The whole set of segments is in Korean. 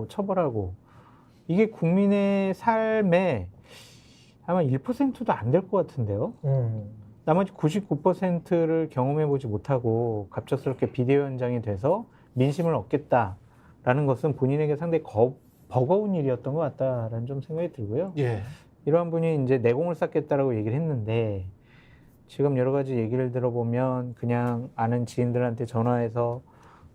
처벌하고 이게 국민의 삶에 아마 1%도 안 될 것 같은데요. 나머지 99%를 경험해보지 못하고 갑작스럽게 비대위원장이 돼서 민심을 얻겠다라는 것은 본인에게 상당히 버거운 일이었던 것 같다라는 좀 생각이 들고요. 예. 이러한 분이 이제 내공을 쌓겠다라고 얘기를 했는데 지금 여러 가지 얘기를 들어보면 그냥 아는 지인들한테 전화해서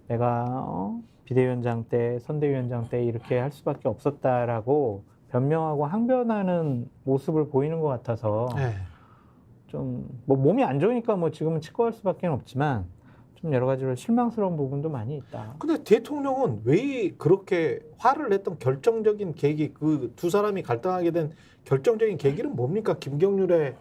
내가 비대위원장 때, 선대위원장 때 이렇게 할 수밖에 없었다라고 변명하고 항변하는 모습을 보이는 것 같아서 예. 좀 뭐 몸이 안 좋으니까 뭐 지금은 치과할 수밖에 없지만 좀 여러 가지로 실망스러운 부분도 많이 있다. 근데 대통령은 왜 그렇게 화를 냈던 결정적인 계기, 그 두 사람이 갈등하게 된 결정적인 계기는 뭡니까? 김경률의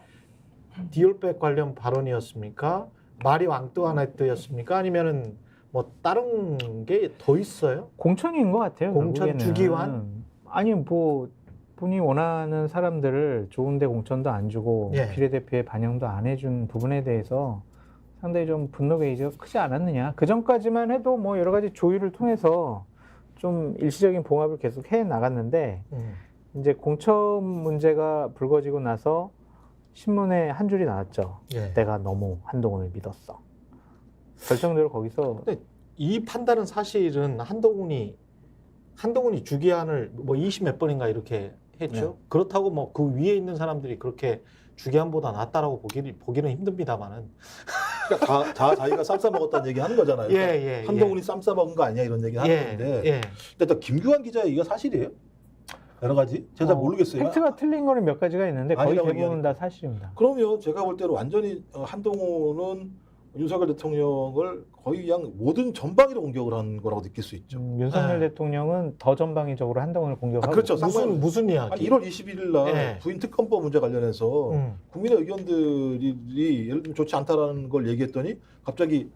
디올백 관련 발언이었습니까? 말이 왕뚜아네뜨였습니까? 아니면은 뭐 다른 게 더 있어요? 공천인 것 같아요. 공천 결국에는. 주기환? 아니 뭐 본인이 원하는 사람들을 좋은데 공천도 안 주고 예. 비례대표에 반영도 안 해준 부분에 대해서 상당히 좀 분노 게이지가 크지 않았느냐. 그 전까지만 해도 뭐 여러 가지 조율을 통해서 좀 일시적인 봉합을 계속 해 나갔는데 이제 공천 문제가 불거지고 나서 신문에 한 줄이 나왔죠. 예. 내가 너무 한동훈을 믿었어. 결정적으로 거기서 근데 이 판단은 사실은 한동훈이 주기한을 뭐 20 몇 번인가 이렇게 했죠. 네. 그렇다고 뭐 그 위에 있는 사람들이 그렇게 주기한보다 낫다라고 보기는 힘듭니다만은. 그러니까 자기가 쌈 싸 먹었다는 얘기 하는 거잖아요. 예. 한동훈이 쌈 싸 먹은 거 아니야 이런 얘기 하는 건데. 예. 일단 김규환 기자 얘기가 사실이에요? 여러 가지? 제가 잘 모르겠어요. 팩트가 틀린 거는 몇 가지가 있는데 거의 아니라고 대부분 얘기하니까. 다 사실입니다. 그러면 제가 볼 때는 완전히 한동훈은 윤석열 대통령을 거의 그냥 모든 전방위로 공격을 한 거라고 느낄 수 있죠. 윤석열 네. 대통령은 더 전방위적으로 한동훈을 공격하고 그렇죠. 무슨 아니, 이야기? 1월 21일 날 예. 부인 특검법 문제 관련해서 국민의 의견들이 예를 들면 좋지 않다라는 걸 얘기했더니 갑자기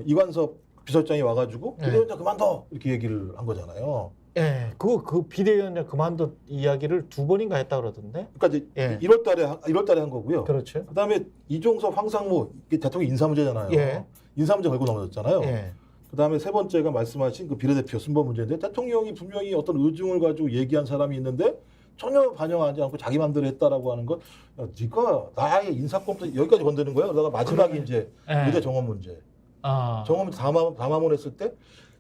이관섭 비서장이 와가지고 예. 비대위원장 그만둬 이렇게 얘기를 한 거잖아요. 예. 그 비대위원장 그만둔 이야기를 2번인가 했다 그러던데. 그러니까 이제 예. 1월 달에 한 거고요. 그렇죠. 그다음에 이종섭, 황상무 이게 대통령 인사 문제잖아요. 예. 인사 문제 걸고 넘어졌잖아요. 예. 그다음에 세 번째가 말씀하신 그 비례대표 순번 문제인데 대통령이 분명히 어떤 의중을 가지고 얘기한 사람이 있는데 전혀 반영하지 않고 자기 마음대로 했다라고 하는 건 야, 네가 나의 인사권부터 여기까지 건드는 거야. 그러다가 마지막에 이제 예. 의대 정원 문제. 아. 정원 문제 담화문했을 때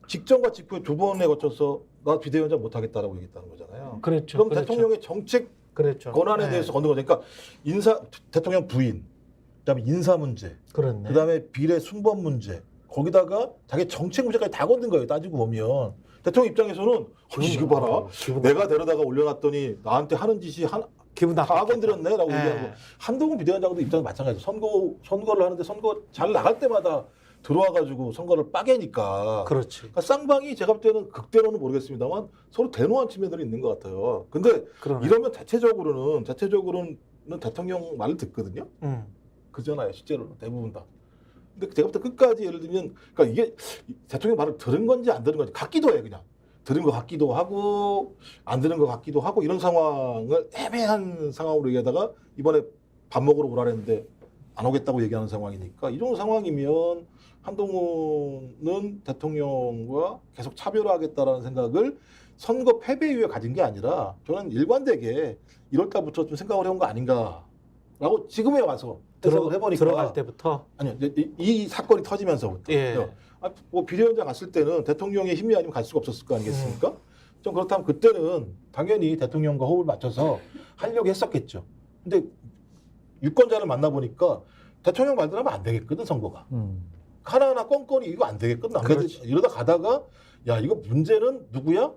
직전과 직후에 2번에 거쳐서 나 비대위원장 못하겠다라고 얘기했다는 거잖아요. 그렇죠. 그럼 그렇죠. 대통령의 정책 그렇죠. 권한에 예. 대해서 건드는 거죠. 그러니까 대통령 부인, 그다음에 인사 문제, 그렇네. 그다음에 비례 순번 문제, 거기다가 자기 정책 문제까지 다 건든 거예요. 따지고 보면 대통령 입장에서는 이거 봐라, 내가 데려다가 올려놨더니 나한테 하는 짓이 기분 다 나빴겠다. 건드렸네라고 예. 얘기하는 거. 한동훈 비대위원장도 입장이 마찬가지죠. 선거를 하는데 선거 잘 나갈 때마다 들어와가지고 선거를 빠개니까. 그렇지. 그러니까 쌍방이 제가 볼 때는 극대로는 모르겠습니다만 서로 대노한 측면들이 있는 것 같아요. 근데 그러네. 이러면 대체적으로는 대통령 말을 듣거든요. 그잖아요, 실제로는 대부분 다. 근데 제가 볼 때 끝까지 예를 들면, 그러니까 이게 대통령 말을 들은 건지 안 들은 건지 같기도 해요, 그냥. 들은 것 같기도 하고, 안 들은 것 같기도 하고, 이런 상황을 애매한 상황으로 얘기하다가 이번에 밥 먹으러 오라 했는데 안 오겠다고 얘기하는 상황이니까 이 정도 상황이면 한동훈은 대통령과 계속 차별화하겠다라는 생각을 선거 패배 이후에 가진 게 아니라 저는 일관되게 1월 달부터 좀 생각을 해온 거 아닌가라고 지금에 와서 생각을 해보니까 들어갈 때부터 아니요 이 사건이 터지면서부터 예. 뭐 비대위원장 갔을 때는 대통령의 힘이 아니면 갈 수가 없었을 거 아니겠습니까? 좀 그렇다면 그때는 당연히 대통령과 호흡을 맞춰서 하려고 했었겠죠. 근데 유권자를 만나보니까 대통령 말대로 하면 안 되겠거든 선거가. 하나하나 껌껌이 이거 안 되겠거든. 이러다 가다가 야 이거 문제는 누구야?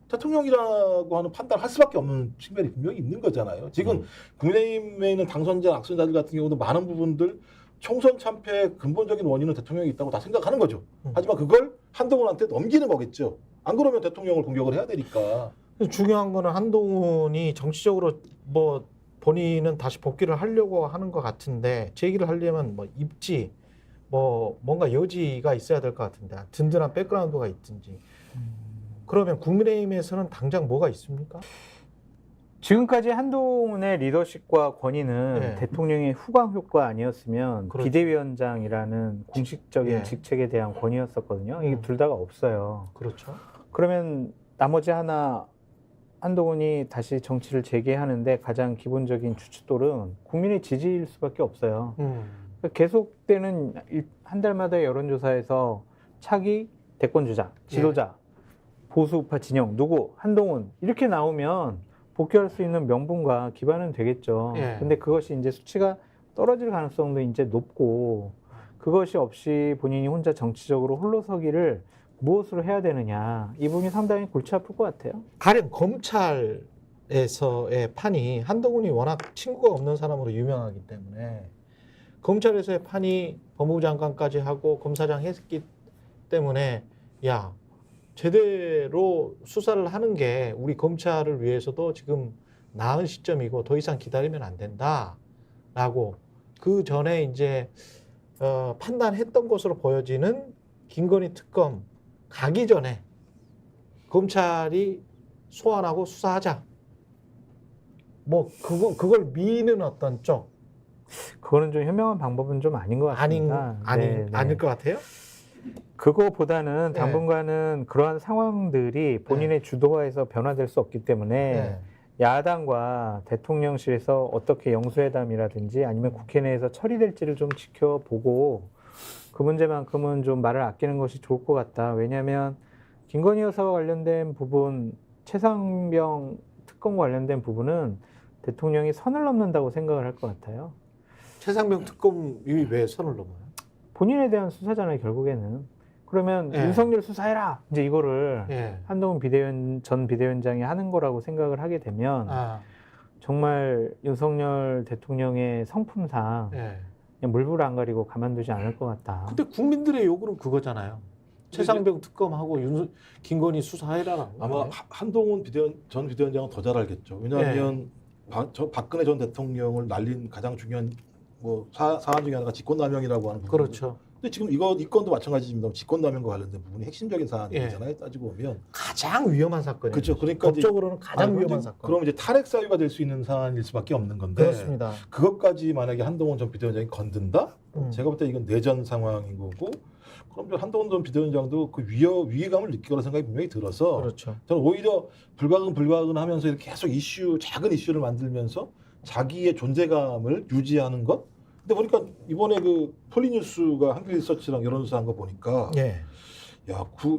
대통령이라고 하는 판단을 할 수밖에 없는 측면이 분명히 있는 거잖아요. 지금 국민의힘에 있는 당선자, 악선자들 같은 경우도 많은 부분들 총선 참패의 근본적인 원인은 대통령이 있다고 다 생각하는 거죠. 하지만 그걸 한동훈한테 넘기는 거겠죠. 안 그러면 대통령을 공격을 해야 되니까. 중요한 거는 한동훈이 정치적으로 뭐 본인은 다시 복귀를 하려고 하는 것 같은데 제기를 하려면 뭐 입지 뭐 뭔가 여지가 있어야 될 것 같은데 든든한 백그라운드가 있든지 그러면 국민의힘에서는 당장 뭐가 있습니까? 지금까지 한동훈의 리더십과 권위는 네. 대통령의 후광 효과 아니었으면 그렇죠. 비대위원장이라는 공식적인 예. 직책에 대한 권위였었거든요. 이게 둘 다가 없어요. 그렇죠. 그러면 나머지 하나 한동훈이 다시 정치를 재개하는데 가장 기본적인 주춧돌은 국민의 지지일 수밖에 없어요. 그러니까 계속되는 한 달마다 여론조사에서 차기 대권주자, 지도자, 보수 우파 진영 누구 한동훈 이렇게 나오면 복귀할 수 있는 명분과 기반은 되겠죠. 근데 그것이 이제 수치가 떨어질 가능성도 이제 높고 그것이 없이 본인이 혼자 정치적으로 홀로서기를 무엇으로 해야 되느냐 이 부분이 상당히 골치 아플 것 같아요. 가령 검찰에서의 판이 한동훈이 워낙 친구가 없는 사람으로 유명하기 때문에 검찰에서의 판이 법무부 장관까지 하고 검사장 했기 때문에 야 제대로 수사를 하는 게 우리 검찰을 위해서도 지금 나은 시점이고 더 이상 기다리면 안 된다라고 그 전에 이제 판단했던 것으로 보여지는 김건희 특검 가기 전에 검찰이 소환하고 수사하자. 뭐 그걸 미는 어떤 쪽 그거는 좀 현명한 방법은 좀 아닌 것 같습니다. 아닐 것 같아요. 그거보다는 당분간은 그러한 상황들이 본인의 주도하에서 변화될 수 없기 때문에 야당과 대통령실에서 어떻게 영수회담이라든지 아니면 국회 내에서 처리될지를 좀 지켜보고 그 문제만큼은 좀 말을 아끼는 것이 좋을 것 같다. 왜냐하면 김건희 여사와 관련된 부분, 최상병 특검과 관련된 부분은 대통령이 선을 넘는다고 생각을 할 것 같아요. 최상병 특검이 왜 선을 넘어요? 본인에 대한 수사잖아요, 결국에는. 그러면 윤석열 수사해라! 이제 이거를 한동훈 전 비대위원장이 하는 거라고 생각을 하게 되면 정말 윤석열 대통령의 성품상 그냥 물불 안 가리고 가만두지 않을 것 같다. 근데 국민들의 요구는 그거잖아요. 최상병 특검하고 김건희 수사해라라고. 아마 한동훈 전 비대위원장은 더 잘 알겠죠. 왜냐하면 박근혜 전 대통령을 날린 가장 중요한 뭐 사안 중에 하나가 직권남용이라고 하는 부분. 그렇죠. 근데 지금 이 건도 마찬가지입니다. 직권남용과 관련된 부분이 핵심적인 사안이잖아요. 따지고 보면 가장 위험한 사건이에요. 그렇죠. 그러니까 법적으로는 가장 위험한 사건. 그럼 이제 탄핵 사유가 될 수 있는 사안일 수밖에 없는 건데. 그렇습니다. 그것까지 만약에 한동훈 전 비대위원장이 건든다? 제가 볼 때 이건 내전 상황인 거고. 그럼 한동훈 전 비대위원장도 그 위기감을 느낄 거라는 생각이 분명히 들어서. 그렇죠. 저는 오히려 불가근 하면서 이렇게 계속 작은 이슈를 만들면서 자기의 존재감을 유지하는 것. 근데 보니까 이번에 그 폴리뉴스가 한국리서치랑 여론조사한 거 보니까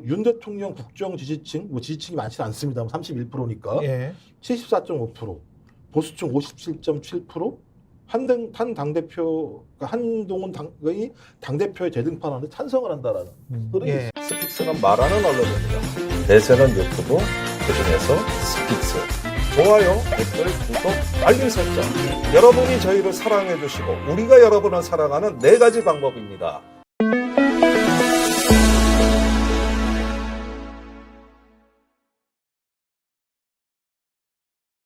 윤 대통령 국정 지지층, 뭐 지지층이 많지는 않습니다. 31%니까 74.5%, 보수층 57.7%, 한 당대표가 한동훈 당대표의 재등판하는데 찬성을 한다라는. 스픽스는 말하는 언론입니다. 대세는 유튜브, 그중에서 스픽스. 좋아요, 댓글, 구독, 알림 설정. 여러분이 저희를 사랑해 주시고 우리가 여러분을 사랑하는 4가지 방법입니다.